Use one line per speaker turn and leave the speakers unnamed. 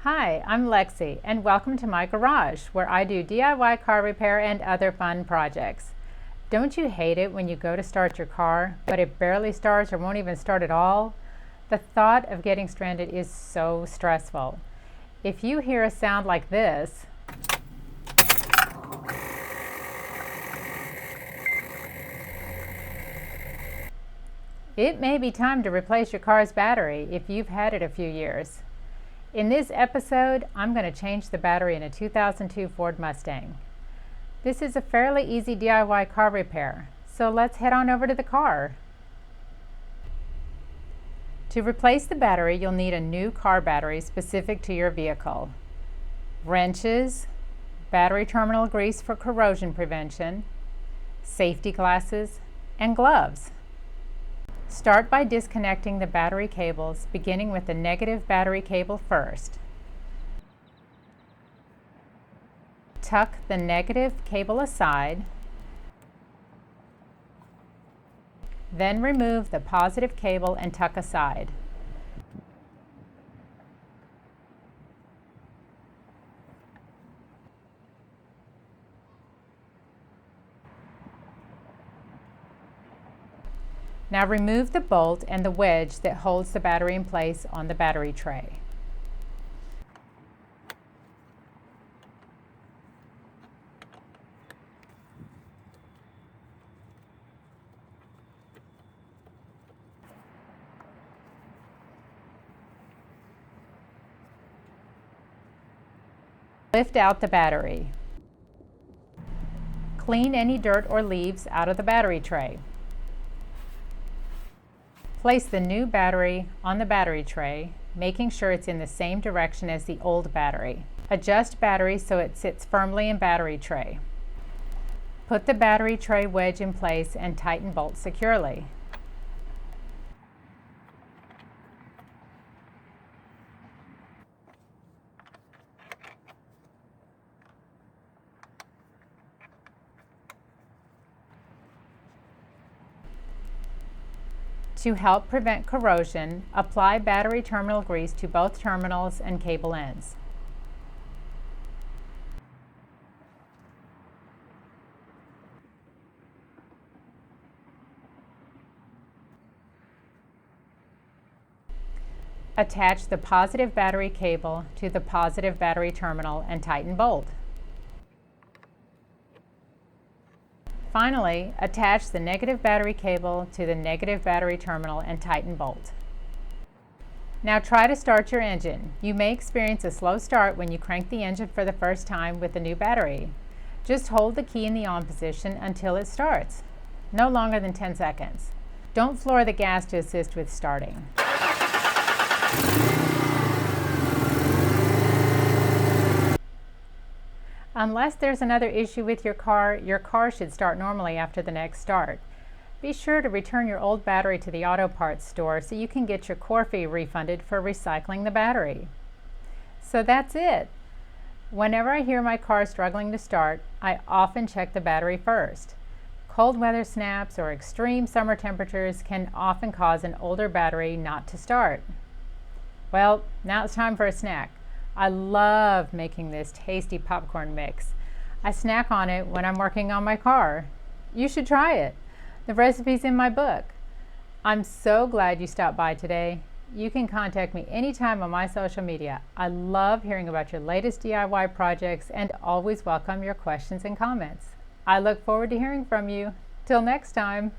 Hi, I'm Lexi, and welcome to my garage, where I do DIY car repair and other fun projects. Don't you hate it when you go to start your car, but it barely starts or won't even start at all? The thought of getting stranded is so stressful. If you hear a sound like this, it may be time to replace your car's battery if you've had it a few years. In this episode, I'm going to change the battery in a 2002 Ford Mustang. This is a fairly easy DIY car repair, so let's head on over to the car. To replace the battery, you'll need a new car battery specific to your vehicle. Wrenches, battery terminal grease for corrosion prevention, safety glasses, and gloves. Start by disconnecting the battery cables, beginning with the negative battery cable first. Tuck the negative cable aside, then remove the positive cable and tuck aside. Now remove the bolt and the wedge that holds the battery in place on the battery tray. Lift out the battery. Clean any dirt or leaves out of the battery tray. Place the new battery on the battery tray, making sure it's in the same direction as the old battery. Adjust battery so it sits firmly in battery tray. Put the battery tray wedge in place and tighten bolt securely. To help prevent corrosion, apply battery terminal grease to both terminals and cable ends. Attach the positive battery cable to the positive battery terminal and tighten bolt. Finally, attach the negative battery cable to the negative battery terminal and tighten bolt. Now try to start your engine. You may experience a slow start when you crank the engine for the first time with the new battery. Just hold the key in the on position until it starts, no longer than 10 seconds. Don't floor the gas to assist with starting. Unless there's another issue with your car should start normally after the next start. Be sure to return your old battery to the auto parts store so you can get your core fee refunded for recycling the battery. So that's it. Whenever I hear my car struggling to start, I often check the battery first. Cold weather snaps or extreme summer temperatures can often cause an older battery not to start. Well, now it's time for a snack. I love making this tasty popcorn mix. I snack on it when I'm working on my car. You should try it. The recipe's in my book. I'm so glad you stopped by today. You can contact me anytime on my social media. I love hearing about your latest DIY projects and always welcome your questions and comments. I look forward to hearing from you. Till next time.